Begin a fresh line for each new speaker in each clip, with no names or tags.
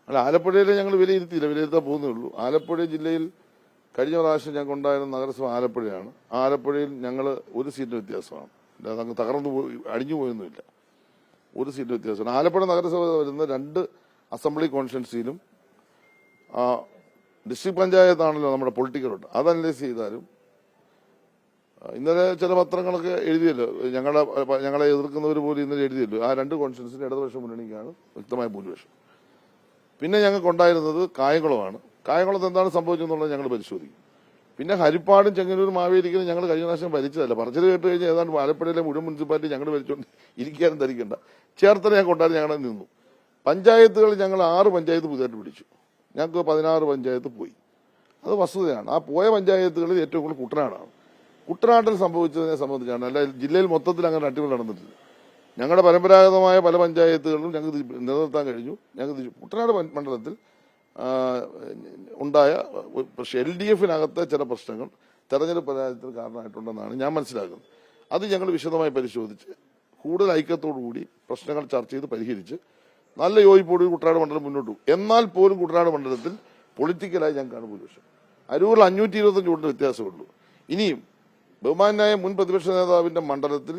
അല്ല, ആലപ്പുഴയിൽ ഞങ്ങൾ വിലയിരുത്താൻ പോകുന്നേ ഉള്ളൂ. ആലപ്പുഴ ജില്ലയിൽ കഴിഞ്ഞ പ്രാവശ്യം ഞങ്ങൾക്ക് ഉണ്ടായിരുന്ന നഗരസഭ ആലപ്പുഴയാണ്. ആലപ്പുഴയിൽ ഞങ്ങൾ ഒരു സീറ്റിന് വ്യത്യാസമാണ്, അല്ലാതെ അങ്ങ് തകർന്നു പോയി അടിഞ്ഞു പോയൊന്നുമില്ല. ഒരു സീറ്റ് വ്യത്യാസമാണ്. ആലപ്പുഴ നഗരസഭ വരുന്ന 2 അസംബ്ലി കോൺസ്റ്റിറ്റ്യുവൻസിയിലും ഡിസ്ട്രിക്ട് പഞ്ചായത്താണല്ലോ നമ്മുടെ പൊളിറ്റിക്കലുണ്ട്. അത് അനലൈസ് ചെയ്താലും ഇന്നലെ ചില പത്രങ്ങളൊക്കെ എഴുതിയല്ലോ, ഞങ്ങളെ എതിർക്കുന്നവർ പോലും ഇന്നലെ എഴുതിയല്ലോ, ആ 2 കോൺസ്റ്റിറ്റ്യുവൻസിന് ഇടതുപക്ഷ മുന്നണിക്കാണ് വ്യക്തമായ ഭൂരിപക്ഷം. പിന്നെ ഞങ്ങൾക്ക് ഉണ്ടായിരുന്നത് കായംകുളമാണ്. കായംകുളത്ത് എന്താണ് സംഭവിച്ചതെന്നുള്ളത് ഞങ്ങൾ പരിശോധിക്കും. പിന്നെ ഹരിപ്പാടും ചെങ്ങന്നൂരും മാവേലിക്കലും ഞങ്ങൾ കഴിഞ്ഞ പ്രാവശ്യം ഭരിച്ചതല്ല. പറച്ചിൽ കേട്ട് കഴിഞ്ഞാൽ ഏതാണ്ട് ആലപ്പുഴയിലെ മുഴുവൻ മുനിസിപ്പാലിറ്റി ഞങ്ങൾ ഭരിച്ചുകൊണ്ട് ഇരിക്കാനും ധരിക്കണ്ട. ചേർത്തല ഞങ്ങൾക്ക് ഉണ്ടായിരുന്നു, ഞങ്ങളെ നിന്നു. പഞ്ചായത്തുകൾ ഞങ്ങൾ 6 പഞ്ചായത്ത് പുതിയതായിട്ട് പിടിച്ചു. ഞങ്ങൾക്ക് 16 പഞ്ചായത്ത് പോയി. അത് വസ്തുതയാണ്. ആ പോയ പഞ്ചായത്തുകളിൽ ഏറ്റവും കൂടുതൽ കുട്ടനാടാണ്. കുട്ടനാട്ടിൽ സംഭവിച്ചതിനെ സംബന്ധിച്ചാണ്, അല്ല ജില്ലയിൽ മൊത്തത്തിൽ അങ്ങനെ അട്ടിമറി നടന്നിട്ടില്ല. ഞങ്ങളുടെ പരമ്പരാഗതമായ പല പഞ്ചായത്തുകളിലും ഞങ്ങൾക്ക് നിലനിർത്താൻ കഴിഞ്ഞു. ഞങ്ങൾക്ക് കുട്ടനാട് മണ്ഡലത്തിൽ ഉണ്ടായ LDF-നകത്തെ ചില പ്രശ്നങ്ങൾ തെരഞ്ഞെടുപ്പ് പരാജയത്തിന് കാരണമായിട്ടുണ്ടെന്നാണ് ഞാൻ മനസ്സിലാക്കുന്നത്. അത് ഞങ്ങൾ വിശദമായി പരിശോധിച്ച് കൂടുതൽ ഐക്യത്തോടുകൂടി പ്രശ്നങ്ങൾ ചർച്ച ചെയ്ത് പരിഹരിച്ച് നല്ല യോജിപ്പോടുകൂടി കുട്ടനാട് മണ്ഡലം മുന്നോട്ട് പോകും. എന്നാൽ പോലും കുട്ടനാട് മണ്ഡലത്തിൽ പൊളിറ്റിക്കലായി ഞങ്ങൾക്കാണ് ഭൂരിപക്ഷം. അരൂരിൽ 525 വോട്ടിന് വ്യത്യാസമുള്ളൂ. ഇനിയും ബഹുമാനായ മുൻ പ്രതിപക്ഷ നേതാവിന്റെ മണ്ഡലത്തിൽ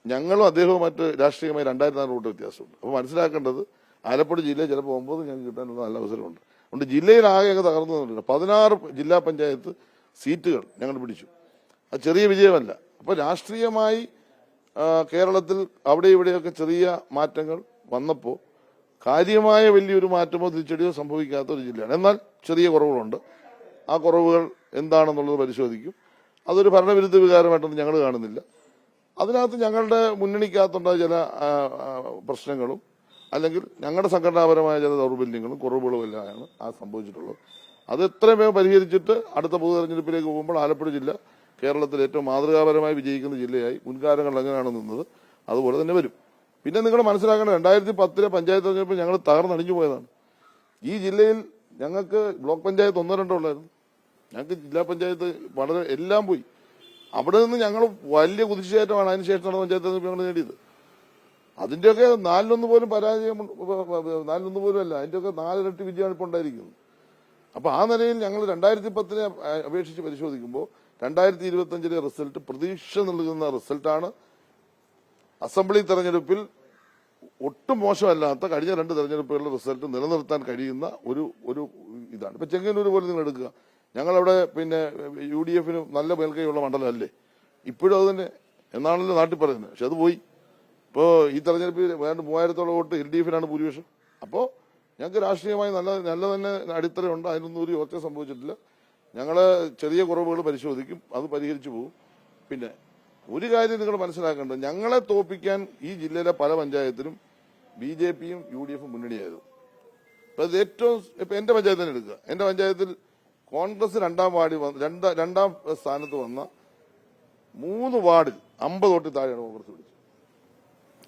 ഞങ്ങളും അദ്ദേഹവും മറ്റ് രാഷ്ട്രീയമായി 2400 വോട്ട് വ്യത്യാസമുണ്ട്. അപ്പോൾ മനസ്സിലാക്കേണ്ടത് ആലപ്പുഴ ജില്ലയിൽ ചിലപ്പോൾ 9 ഞങ്ങൾക്ക് കിട്ടാനുള്ള നല്ല അവസരമുണ്ട്. അതുകൊണ്ട് ജില്ലയിലാകെ അങ്ങ് തകർന്നു തന്നില്ല. 16 ജില്ലാ പഞ്ചായത്ത് സീറ്റുകൾ ഞങ്ങൾ പിടിച്ചു. അത് ചെറിയ വിജയമല്ല. അപ്പോൾ രാഷ്ട്രീയമായി കേരളത്തിൽ അവിടെ ഇവിടെയൊക്കെ ചെറിയ മാറ്റങ്ങൾ വന്നപ്പോൾ കാര്യമായ വലിയൊരു മാറ്റമോ തിരിച്ചടിയോ സംഭവിക്കാത്ത ഒരു ജില്ലയാണ്. എന്നാൽ ചെറിയ കുറവുകളുണ്ട്. ആ കുറവുകൾ എന്താണെന്നുള്ളത് പരിശോധിക്കും. അതൊരു ഭരണവിരുദ്ധ വികാരമായിട്ടൊന്നും ഞങ്ങൾ കാണുന്നില്ല. അതിനകത്ത് ഞങ്ങളുടെ മുന്നണിക്കകത്തുണ്ടായ ചില പ്രശ്നങ്ങളും അല്ലെങ്കിൽ ഞങ്ങളുടെ സംഘടനാപരമായ ചില ദൗർബല്യങ്ങളും കുറവുകളും എല്ലാമാണ് ആ സംഭവിച്ചിട്ടുള്ളത്. അത് എത്രയും വേഗം പരിഹരിച്ചിട്ട് അടുത്ത പൊതു തെരഞ്ഞെടുപ്പിലേക്ക് പോകുമ്പോൾ ആലപ്പുഴ ജില്ല കേരളത്തിൽ ഏറ്റവും മാതൃകാപരമായി വിജയിക്കുന്ന ജില്ലയായി മുൻകാലങ്ങൾ എങ്ങനെയാണ് നിന്നത് അതുപോലെ തന്നെ വരും. പിന്നെ നിങ്ങൾ മനസ്സിലാക്കേണ്ട 2010 പഞ്ചായത്ത് തെരഞ്ഞെടുപ്പ് ഞങ്ങൾ തകർന്നടിഞ്ഞു പോയതാണ്. ഈ ജില്ലയിൽ ഞങ്ങൾക്ക് ബ്ലോക്ക് പഞ്ചായത്ത് 1-2 ഉള്ളായിരുന്നു. ഞങ്ങൾക്ക് ജില്ലാ പഞ്ചായത്ത് വളരെ എല്ലാം പോയി. അവിടെ നിന്ന് ഞങ്ങൾ വലിയ കുതിച്ചുകയറ്റമാണ് അതിനുശേഷം നടന്ന പഞ്ചായത്ത് തെരഞ്ഞെടുപ്പ് ഞങ്ങൾ നേടിയത്. അതിന്റെയൊക്കെ 4-1 പോലും പരാജയം, 4-1 പോലും അല്ല, അതിന്റെയൊക്കെ 4 ഇരട്ടി വിജയമാണ് ഇപ്പോൾ ഉണ്ടായിരിക്കുന്നത്. അപ്പൊ ആ നിലയിൽ ഞങ്ങൾ 2010 അപേക്ഷിച്ച് പരിശോധിക്കുമ്പോൾ 2025 റിസൾട്ട് പ്രതീക്ഷ നൽകുന്ന റിസൾട്ടാണ്. അസംബ്ലി തെരഞ്ഞെടുപ്പിൽ ഒട്ടും മോശമല്ലാത്ത കഴിഞ്ഞ 2 തെരഞ്ഞെടുപ്പുകളുടെ റിസൾട്ട് നിലനിർത്താൻ കഴിയുന്ന ഒരു ഇതാണ്. ഇപ്പൊ ചെങ്ങന്നൂർ പോലും നിങ്ങൾ എടുക്കുക, ഞങ്ങളവിടെ പിന്നെ UDF-ന് നല്ല മേൽക്കൈയുള്ള മണ്ഡലമല്ലേ, ഇപ്പോഴും അത് തന്നെ എന്നാണല്ലോ നാട്ടിൽ പറയുന്നത്. പക്ഷെ അത് പോയി. ഇപ്പോൾ ഈ തെരഞ്ഞെടുപ്പിൽ വേണ്ട 3000-ഓളം വോട്ട് LDF-നാണ് ഭൂരിപക്ഷം. അപ്പോൾ ഞങ്ങൾക്ക് രാഷ്ട്രീയമായി നല്ല തന്നെ അടിത്തറയുണ്ട്. അതിനൊന്നും ഒരു യോഗ്യത സംഭവിച്ചിട്ടില്ല. ഞങ്ങൾ ചെറിയ കുറവുകൾ പരിശോധിക്കും, അത് പരിഹരിച്ചു പോകും. പിന്നെ ഒരു കാര്യം നിങ്ങൾ മനസ്സിലാക്കേണ്ടത്, ഞങ്ങളെ തോൽപ്പിക്കാൻ ഈ ജില്ലയിലെ പല പഞ്ചായത്തിലും BJP-യും UDF-ഉം മുന്നണിയായിരുന്നു. ഇപ്പൊ അത് ഏറ്റവും ഇപ്പൊ എന്റെ പഞ്ചായത്ത് തന്നെ എടുക്കുക. എന്റെ പഞ്ചായത്തിൽ കോൺഗ്രസ് 2-ാം വാർഡിൽ രണ്ടാം സ്ഥാനത്ത് വന്ന 3 വാർഡിൽ 50 വോട്ടിൽ താഴെയാണ് കോൺഗ്രസ് പിടിച്ചത്.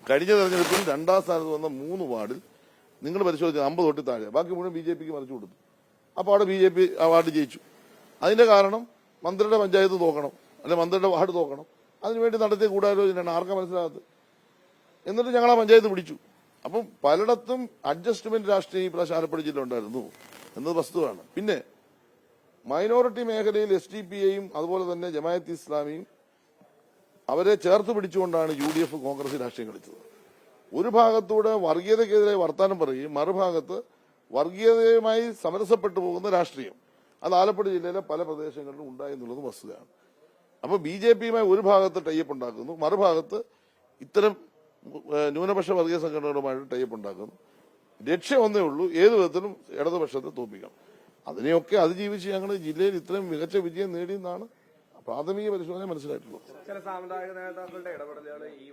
കഴിഞ്ഞ തെരഞ്ഞെടുപ്പിൽ 2-ാം സ്ഥാനത്ത് വന്ന 3 വാർഡിൽ നിങ്ങൾ പരിശോധിച്ചത് 50 വോട്ടിൽ താഴെ, ബാക്കി മുഴുവൻ BJP-ക്ക് മറിച്ചു കൊടുത്തു. അപ്പോൾ അവിടെ BJP ആ വാർഡ് ജയിച്ചു. അതിന്റെ കാരണം മന്ത്രിയുടെ പഞ്ചായത്ത് തോക്കണം, അല്ലെ മന്ത്രിയുടെ വാർഡ് തോക്കണം. അതിനുവേണ്ടി നടത്തിയ ഗൂഢാലോചനയാണ്. ആർക്കാ മനസ്സിലാകത്ത്? എന്നിട്ട് ഞങ്ങൾ ആ പഞ്ചായത്ത് പിടിച്ചു. അപ്പം പലയിടത്തും അഡ്ജസ്റ്റ്മെന്റ് രാഷ്ട്രീയം ഈ പ്രാവശ്യം ആലപ്പുഴ ജില്ല ഉണ്ടായിരുന്നു എന്നത് വസ്തുവാണ്. പിന്നെ മൈനോറിറ്റി മേഖലയിൽ SDPI-യും അതുപോലെ തന്നെ ജമാഅത്ത് ഇസ്ലാമിയും അവരെ ചേർത്ത് പിടിച്ചുകൊണ്ടാണ് UDF കോൺഗ്രസ് രാഷ്ട്രീയം കളിച്ചത്. ഒരു ഭാഗത്തൂടെ വർഗീയതയ്ക്കെതിരെ വർത്താനം പറയുകയും മറുഭാഗത്ത് വർഗീയതയുമായി സമരസപ്പെട്ടു പോകുന്ന രാഷ്ട്രീയം, അത് ആലപ്പുഴ ജില്ലയിലെ പല പ്രദേശങ്ങളിലും ഉണ്ടായി എന്നുള്ളത് വസ്തുതയാണ്. അപ്പൊ BJP-യുമായി ഒരു ഭാഗത്ത് ടൈപ്പ് ഉണ്ടാക്കുന്നു, മറുഭാഗത്ത് ഇത്തരം ന്യൂനപക്ഷ വർഗീയ സംഘടനകളുമായിട്ട് ടൈപ്പ് ഉണ്ടാക്കുന്നു. ലക്ഷ്യം ഒന്നേ ഉള്ളൂ, ഏതു വിധത്തിലും ഇടതുപക്ഷത്തെ തോൽപ്പിക്കണം. അതിനെയൊക്കെ അതിജീവിച്ച് ഞങ്ങൾ ജില്ലയിൽ ഇത്രയും മികച്ച വിജയം നേടിയെന്നാണ് പ്രാഥമിക പരിശോധന മനസ്സിലായിട്ടുള്ളത്.
ചില സാമുദായിക നേതാക്കളുടെ ഇടപെടലുകൾ ഈ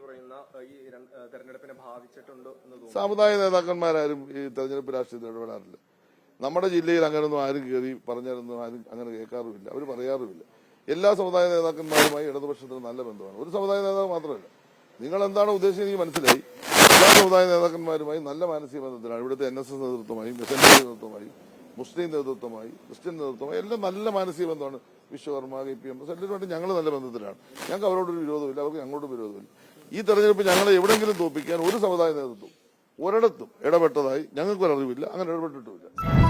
തെരഞ്ഞെടുപ്പിനെ ബാധിച്ചിട്ടുണ്ടോ എന്ന് തോന്നുന്നു.
സാമുദായിക നേതാക്കന്മാരാരും ഈ തെരഞ്ഞെടുപ്പ് രാഷ്ട്രീയത്തിൽ ഇടപെടാറില്ല. നമ്മുടെ ജില്ലയിൽ അങ്ങനെയൊന്നും ആരും കയറി പറഞ്ഞാലൊന്നും ആരും അങ്ങനെ കേൾക്കാറുമില്ല, അവർ പറയാറുമില്ല. എല്ലാ സമുദായ നേതാക്കന്മാരുമായി ഇടതുപക്ഷത്തിന് നല്ല ബന്ധമാണ്. ഒരു സമുദായ നേതാവ് മാത്രമല്ല, നിങ്ങൾ എന്താണ് ഉദ്ദേശിച്ചത് എനിക്ക് മനസ്സിലായി. എല്ലാ സമുദായ നേതാക്കന്മാരുമായി നല്ല മാനസിക ബന്ധത്തിലാണ്. ഇവിടുത്തെ NSS നേതൃത്വമായും SNDP നേതൃത്വമായും മുസ്ലിം നേതൃത്വമായി ക്രിസ്ത്യൻ നേതൃത്വമായി എല്ലാം നല്ല മാനസിക ബന്ധമാണ്. വിശ്വകർമ്മ KPM എല്ലാവരുമായിട്ട് ഞങ്ങൾ നല്ല ബന്ധത്തിലാണ്. ഞങ്ങൾക്ക് അവരോടൊരു വിരോധമില്ല, അവർക്ക് ഞങ്ങളോട് വിരോധമില്ല. ഈ തെരഞ്ഞെടുപ്പ് ഞങ്ങളെ എവിടെയെങ്കിലും തോൽപ്പിക്കാൻ ഒരു സമുദായ നേതൃത്വം ഒരിടത്തും ഇടപെട്ടതായി ഞങ്ങൾക്കൊരറിവില്ല, അങ്ങനെ ഇടപെട്ടിട്ടുമില്ല.